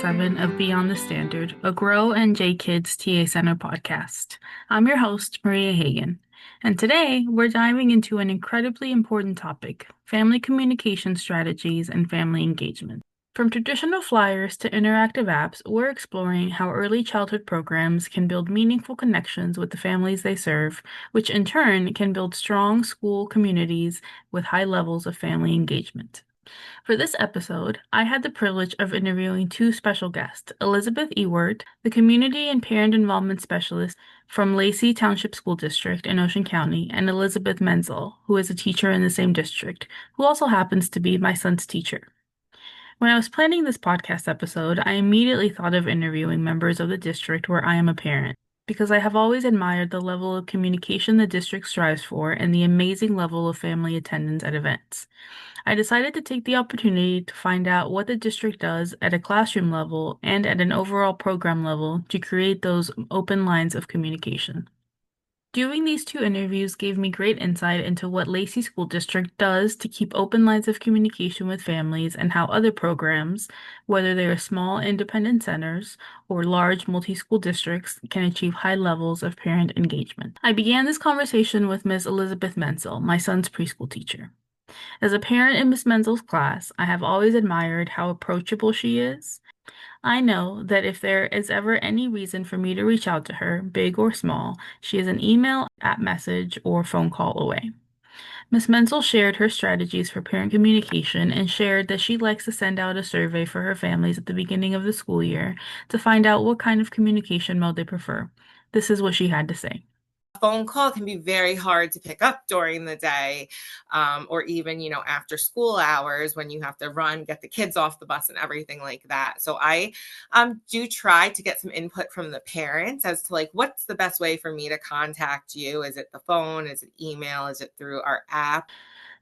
7 of Beyond the Standard, a PCA-NJ Kids TA Center podcast. I'm your host, Maria Hagan, and today we're diving into an incredibly important topic, family communication strategies and family engagement. From traditional flyers to interactive apps, we're exploring how early childhood programs can build meaningful connections with the families they serve, which in turn can build strong school communities with high levels of family engagement. For this episode, I had the privilege of interviewing two special guests, Elizabeth Ewert, the Community and Parent Involvement Specialist from Lacey Township School District in Ocean County, and Elizabeth Menzel, who is a teacher in the same district, who also happens to be my son's teacher. When I was planning this podcast episode, I immediately thought of interviewing members of the district where I am a parent, because I have always admired the level of communication the district strives for and the amazing level of family attendance at events. I decided to take the opportunity to find out what the district does at a classroom level and at an overall program level to create those open lines of communication. Doing these two interviews gave me great insight into what Lacey School District does to keep open lines of communication with families and how other programs, whether they are small independent centers or large multi-school districts, can achieve high levels of parent engagement. I began this conversation with Ms. Elizabeth Menzel, my son's preschool teacher. As a parent in Miss Menzel's class, I have always admired how approachable she is. I know that if there is ever any reason for me to reach out to her, big or small, she is an email, app message, or phone call away. Miss Menzel shared her strategies for parent communication and shared that she likes to send out a survey for her families at the beginning of the school year to find out what kind of communication mode they prefer. This is what she had to say. Phone call can be very hard to pick up during the day, or even, after school hours when you have to run, get the kids off the bus and everything like that. So I do try to get some input from the parents as to what's the best way for me to contact you? Is it the phone? Is it email? Is it through our app?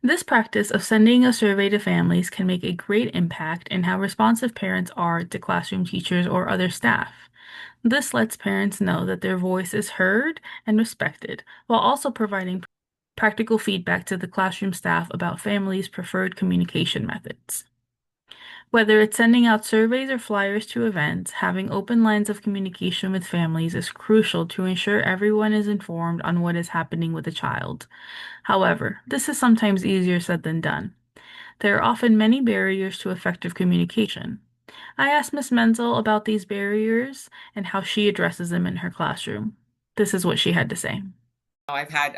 This practice of sending a survey to families can make a great impact in how responsive parents are to classroom teachers or other staff. This lets parents know that their voice is heard and respected, while also providing practical feedback to the classroom staff about families' preferred communication methods. Whether it's sending out surveys or flyers to events, having open lines of communication with families is crucial to ensure everyone is informed on what is happening with a child. However, this is sometimes easier said than done. There are often many barriers to effective communication. I asked Miss Menzel about these barriers and how she addresses them in her classroom. This is what she had to say. I've had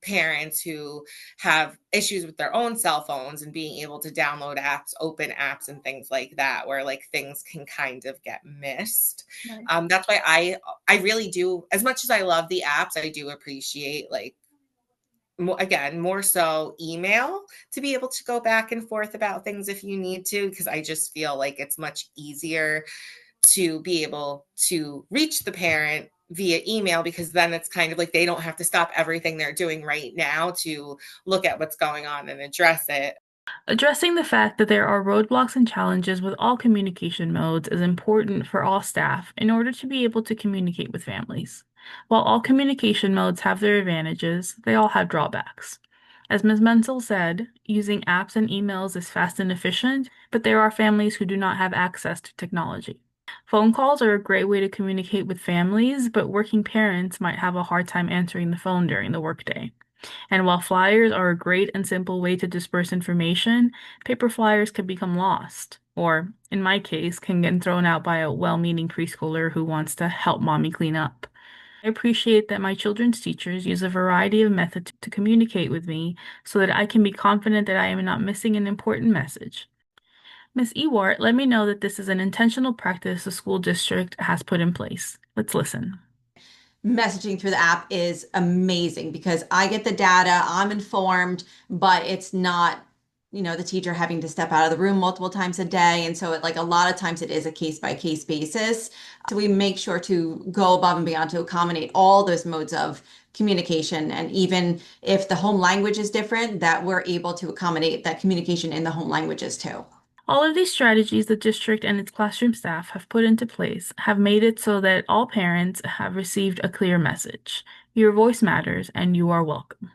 parents who have issues with their own cell phones and being able to download apps, open apps and things like that, where things can kind of get missed. Right. That's why I really do, as much as I love the apps, I do appreciate more so email to be able to go back and forth about things if you need to, because I just feel like it's much easier to be able to reach the parent via email, because then it's kind of like they don't have to stop everything they're doing right now to look at what's going on and address it. Addressing the fact that there are roadblocks and challenges with all communication modes is important for all staff in order to be able to communicate with families. While all communication modes have their advantages, they all have drawbacks. As Ms. Menzel said, using apps and emails is fast and efficient, but there are families who do not have access to technology. Phone calls are a great way to communicate with families, but working parents might have a hard time answering the phone during the workday. And while flyers are a great and simple way to disperse information, paper flyers can become lost, or, in my case, can get thrown out by a well-meaning preschooler who wants to help mommy clean up. I appreciate that my children's teachers use a variety of methods to communicate with me so that I can be confident that I am not missing an important message. Ms. Ewart let me know that this is an intentional practice the school district has put in place. Let's listen. Messaging through the app is amazing because I get the data, I'm informed, but it's not, the teacher having to step out of the room multiple times a day. And so a lot of times it is a case by case basis. So we make sure to go above and beyond to accommodate all those modes of communication. And even if the home language is different, that we're able to accommodate that communication in the home languages too. All of these strategies the district and its classroom staff have put into place have made it so that all parents have received a clear message. Your voice matters and you are welcome.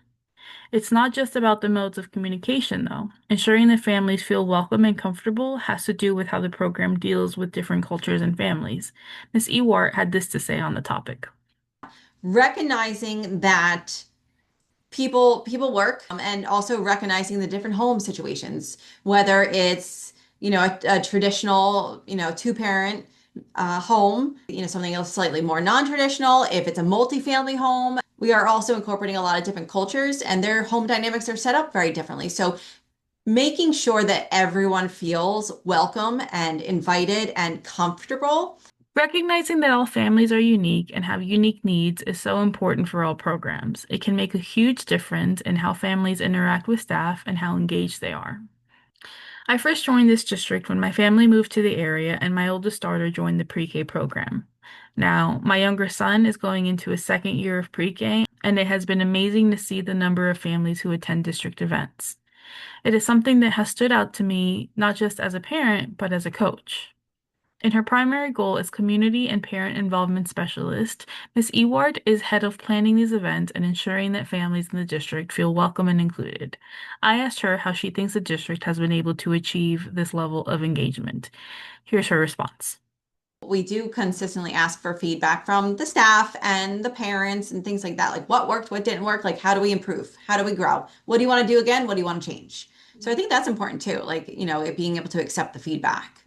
It's not just about the modes of communication, though. Ensuring that families feel welcome and comfortable has to do with how the program deals with different cultures and families. Ms. Ewart had this to say on the topic. Recognizing that people work, and also recognizing the different home situations, whether it's a traditional two-parent home, something else slightly more non-traditional. If it's a multi-family home, we are also incorporating a lot of different cultures, and their home dynamics are set up very differently. So making sure that everyone feels welcome and invited and comfortable. Recognizing that all families are unique and have unique needs is so important for all programs. It can make a huge difference in how families interact with staff and how engaged they are. I first joined this district when my family moved to the area and my oldest daughter joined the pre-K program. Now, my younger son is going into his second year of pre-K, and it has been amazing to see the number of families who attend district events. It is something that has stood out to me not just as a parent, but as a coach. In her primary goal as community and parent involvement specialist, Ms. Ewart is head of planning these events and ensuring that families in the district feel welcome and included. I asked her how she thinks the district has been able to achieve this level of engagement. Here's her response. We do consistently ask for feedback from the staff and the parents and things like that. Like what worked, what didn't work, like how do we improve? How do we grow? What do you want to do again? What do you want to change? So I think that's important too, like, it being able to accept the feedback.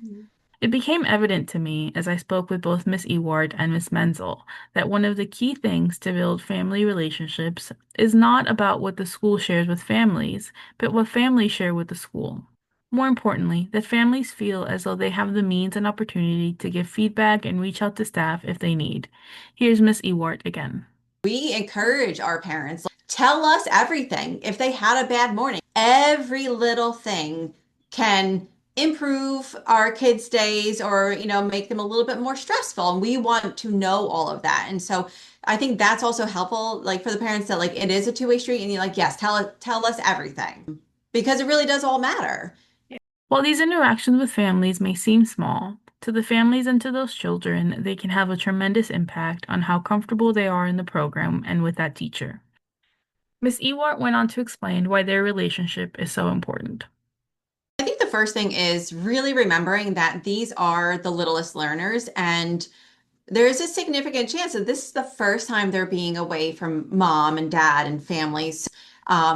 It became evident to me as I spoke with both Miss Ewart and Miss Menzel that one of the key things to build family relationships is not about what the school shares with families, but what families share with the school. More importantly, that families feel as though they have the means and opportunity to give feedback and reach out to staff if they need. Here's Miss Ewart again. We encourage our parents, tell us everything. If they had a bad morning, every little thing can improve our kids' days or, make them a little bit more stressful. And we want to know all of that. And so I think that's also helpful, like for the parents that like it is a two-way street and you're like, yes, tell us everything because it really does all matter. While these interactions with families may seem small, to the families and to those children, they can have a tremendous impact on how comfortable they are in the program and with that teacher. Miss Ewart went on to explain why their relationship is so important. I think the first thing is really remembering that these are the littlest learners, and there is a significant chance that this is the first time they're being away from mom and dad and families.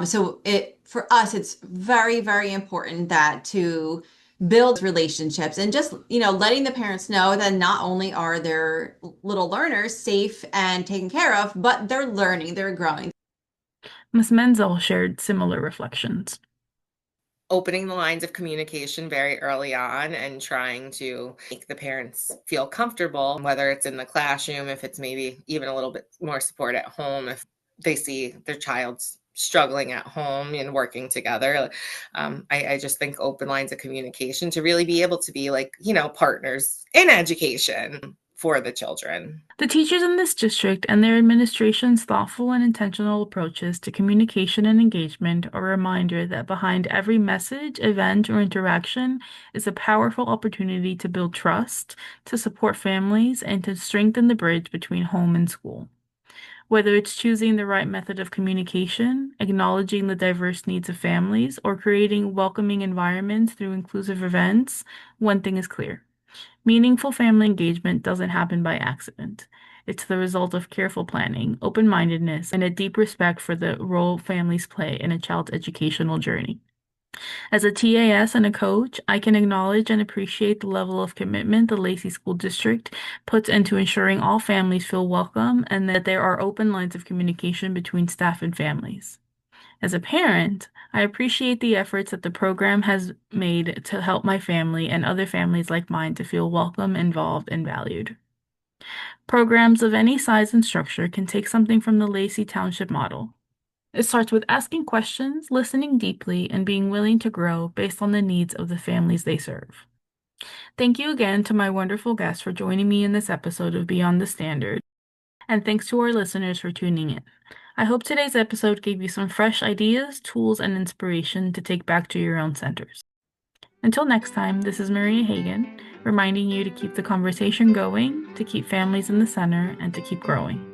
So for us, it's very, very important that to build relationships and just, letting the parents know that not only are their little learners safe and taken care of, but they're learning, they're growing. Miss Menzel shared similar reflections. Opening the lines of communication very early on and trying to make the parents feel comfortable, whether it's in the classroom, if it's maybe even a little bit more support at home, if they see their child's struggling at home and working together. I just think open lines of communication to really be able to be like, partners in education for the children. The teachers in this district and their administration's thoughtful and intentional approaches to communication and engagement are a reminder that behind every message, event, or interaction is a powerful opportunity to build trust, to support families, and to strengthen the bridge between home and school. Whether it's choosing the right method of communication, acknowledging the diverse needs of families, or creating welcoming environments through inclusive events, one thing is clear. Meaningful family engagement doesn't happen by accident. It's the result of careful planning, open-mindedness, and a deep respect for the role families play in a child's educational journey. As a TAS and a coach, I can acknowledge and appreciate the level of commitment the Lacey School District puts into ensuring all families feel welcome and that there are open lines of communication between staff and families. As a parent, I appreciate the efforts that the program has made to help my family and other families like mine to feel welcome, involved, and valued. Programs of any size and structure can take something from the Lacey Township model. It starts with asking questions, listening deeply, and being willing to grow based on the needs of the families they serve. Thank you again to my wonderful guests for joining me in this episode of Beyond the Standard, and thanks to our listeners for tuning in. I hope today's episode gave you some fresh ideas, tools, and inspiration to take back to your own centers. Until next time, this is Maria Hagan, reminding you to keep the conversation going, to keep families in the center, and to keep growing.